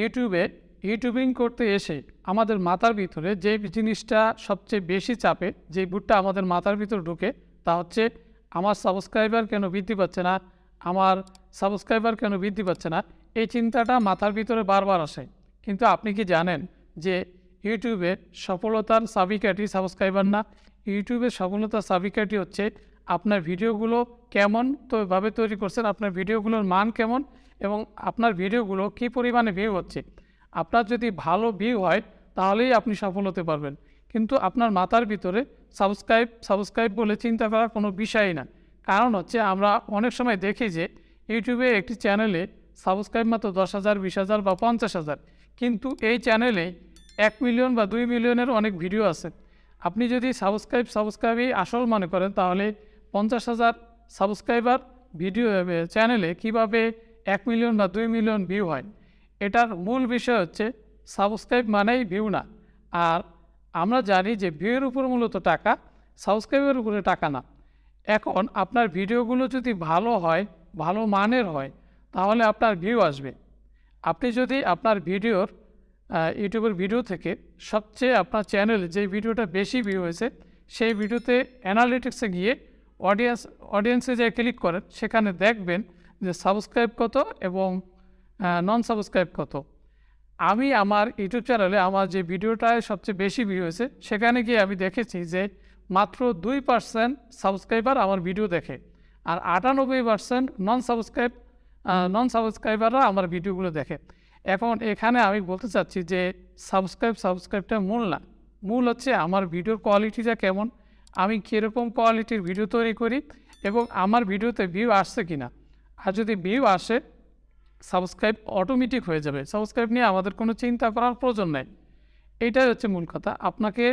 ইউটিউবে ইউটিউবিং করতে এসে আমাদের মাথার ভিতরে যে জিনিসটা সবচেয়ে বেশি চাপে, যে বুটটা আমাদের মাথার ভিতরে ঢুকে, তা হচ্ছে আমার সাবস্ক্রাইবার কেন বৃদ্ধি পাচ্ছে না, আমার সাবস্ক্রাইবার কেন বৃদ্ধি পাচ্ছে না। এই চিন্তাটা মাথার ভিতরে বারবার আসে। কিন্তু আপনি কি জানেন যে ইউটিউবে সফলতার চাবিকাঠি সাবস্ক্রাইবার না? ইউটিউবের সফলতার চাবিকাঠি হচ্ছে আপনার ভিডিওগুলো কেমন ভাবে তৈরি করছেন, আপনার ভিডিওগুলোর মান কেমন, এবং আপনার ভিডিওগুলো কী পরিমাণে ভিউ হচ্ছে। আপনার যদি ভালো ভিউ হয় তাহলেই আপনি সফল হতে পারবেন। কিন্তু আপনার মাথার ভিতরে সাবস্ক্রাইব বলে চিন্তা করার কোনো বিষয়ই না। কারণ হচ্ছে আমরা অনেক সময় দেখি যে ইউটিউবে একটি চ্যানেলে সাবস্ক্রাইব মাত্র 10,000, 20,000 বা 50,000, কিন্তু এই চ্যানেলে 1 মিলিয়ন বা 2 মিলিয়নের অনেক ভিডিও আছে। আপনি যদি সাবস্ক্রাইবই আসল মনে করেন, তাহলে 50,000 সাবস্ক্রাইবার ভিডিও চ্যানেলে কীভাবে 1 মিলিয়ন বা 2 মিলিয়ন ভিউ হয়? এটার মূল বিষয় হচ্ছে সাবস্ক্রাইব মানেই ভিউ না। আর আমরা জানি যে ভিউয়ের উপর মূলত টাকা, সাবস্ক্রাইবের উপরে টাকা না। এখন আপনার ভিডিওগুলো যদি ভালো হয়, ভালো মানের হয়, তাহলে আপনার ভিউ আসবে। আপনি যদি আপনার ইউটিউবের ভিডিও থেকে সবচেয়ে আপনার চ্যানেলে যে ভিডিওটা বেশি ভিউ হয়েছে সেই ভিডিওতে অ্যানালিটিক্সে গিয়ে অডিয়েন্সে যে ক্লিক করেন, সেখানে দেখবেন যে সাবস্ক্রাইব কত এবং নন সাবস্ক্রাইব কত। আমি আমার ইউটিউব চ্যানেলে আমার যে ভিডিওটায় সবচেয়ে বেশি ভিউ হয়েছে, সেখানে গিয়ে আমি দেখেছি যে মাত্র 2% সাবস্ক্রাইবার আমার ভিডিও দেখে, আর 98% নন সাবস্ক্রাইবাররা আমার ভিডিওগুলো দেখে। এখন এখানে আমি বলতে চাচ্ছি যে সাবস্ক্রাইবটা মূল না। মূল হচ্ছে আমার ভিডিওর কোয়ালিটিটা কেমন, আমি কীরকম কোয়ালিটির ভিডিও তৈরি করি, এবং আমার ভিডিওতে ভিউ আসছে কিনা। আর যদি ভিউ আসে, সাবস্ক্রাইব অটোমেটিক হয়ে যাবে। সাবস্ক্রাইব নিয়ে আমাদের কোনো চিন্তা করার প্রয়োজন নেই। এইটাই হচ্ছে মূল কথা। আপনাকে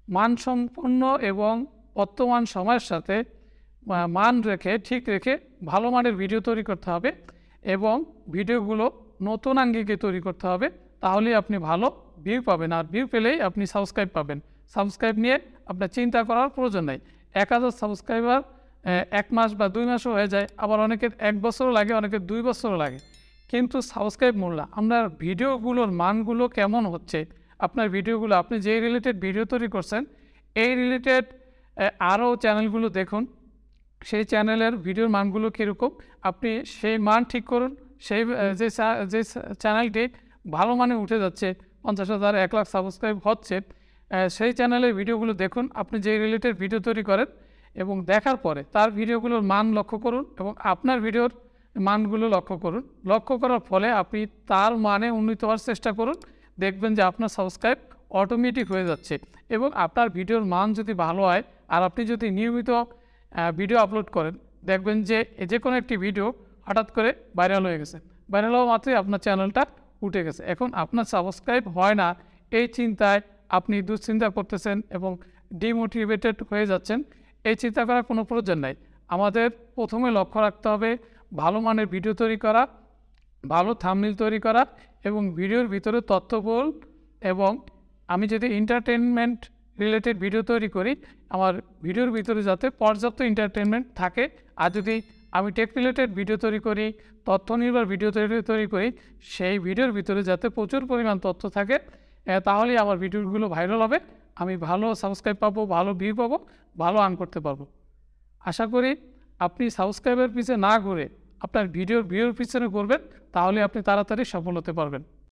মানসম্পন্ন এবং বর্তমান সময়ের সাথে মান রেখে, ঠিক রেখে ভালো মানের ভিডিও তৈরি করতে হবে, এবং ভিডিওগুলো নতুন আঙ্গিকে তৈরি করতে হবে। তাহলেই আপনি ভালো ভিউ পাবেন, আর ভিউ পেলেই আপনি সাবস্ক্রাইব পাবেন। সাবস্ক্রাইব নিয়ে আপনার চিন্তা করার প্রয়োজন নেই। 1000 সাবস্ক্রাইবার 1 মাস বা 2 মাসও হয়ে যায়, আবার অনেকের 1 বছরও লাগে, অনেকের 2 বছরও লাগে। কিন্তু সাবস্ক্রাইব মূল না। আপনার ভিডিওগুলোর মানগুলো কেমন হচ্ছে, আপনার ভিডিওগুলো, আপনি যে রিলেটেড ভিডিও তৈরি করছেন, এই রিলেটেড আরও চ্যানেলগুলো দেখুন, সেই চ্যানেলের ভিডিওর মানগুলো কীরকম, আপনি সেই মান ঠিক করুন। যে চ্যানেলটি ভালো মানে উঠে যাচ্ছে, 50,000, 1 লাখ সাবস্ক্রাইব হচ্ছে, সেই চ্যানেলের ভিডিওগুলো দেখুন, আপনি যে রিলেটেড ভিডিও তৈরি করেন, এবং দেখার পরে তার ভিডিওগুলোর মান লক্ষ্য করুন, এবং আপনার ভিডিওর মানগুলো লক্ষ্য করুন। লক্ষ্য করার ফলে আপনি তার মানে উন্নীত হওয়ার চেষ্টা করুন। দেখবেন যে আপনার সাবস্ক্রাইব অটোমেটিক হয়ে যাচ্ছে, এবং আপনার ভিডিওর মান যদি ভালো হয়, আর আপনি যদি নিয়মিত ভিডিও আপলোড করেন, দেখবেন যে যে কোনো একটি ভিডিও হঠাৎ করে ভাইরাল হয়ে গেছে। ভাইরাল হওয়া মাত্রই আপনার চ্যানেলটা উঠে গেছে। এখন আপনার সাবস্ক্রাইব হয় না, এই চিন্তায় আপনি দুশ্চিন্তা করতেছেন এবং ডিমোটিভেটেড হয়ে যাচ্ছেন। এই চিন্তা করার কোনো প্রয়োজন নাই। আমাদের প্রথমে লক্ষ্য রাখতে হবে ভালো মানের ভিডিও তৈরি করা, ভালো থাম্বনেইল তৈরি করা, এবং ভিডিওর ভিতরে তথ্যবহুল, এবং আমি যদি এন্টারটেনমেন্ট রিলেটেড ভিডিও তৈরি করি, আমার ভিডিওর ভিতরে যাতে পর্যাপ্ত এন্টারটেনমেন্ট থাকে। আর যদি আমি টেক রিলেটেড ভিডিও তৈরি করি, তথ্য নির্ভর ভিডিও তৈরি করি, সেই ভিডিওর ভিতরে যাতে প্রচুর পরিমাণ তথ্য থাকে, তাহলেই আমার ভিডিওগুলো ভাইরাল হবে, আমি ভালো সাবস্ক্রাইব পাবো, ভালো ভিউ পাবো, ভালো আর্ন করতে পারবো। আশা করি আপনি সাবস্ক্রাইবের পিছনে না ঘুরে আপনার ভিডিওর ভিউর পিছনে ঘুরবেন, তাহলে আপনি তাড়াতাড়ি সফল হতে পারবেন।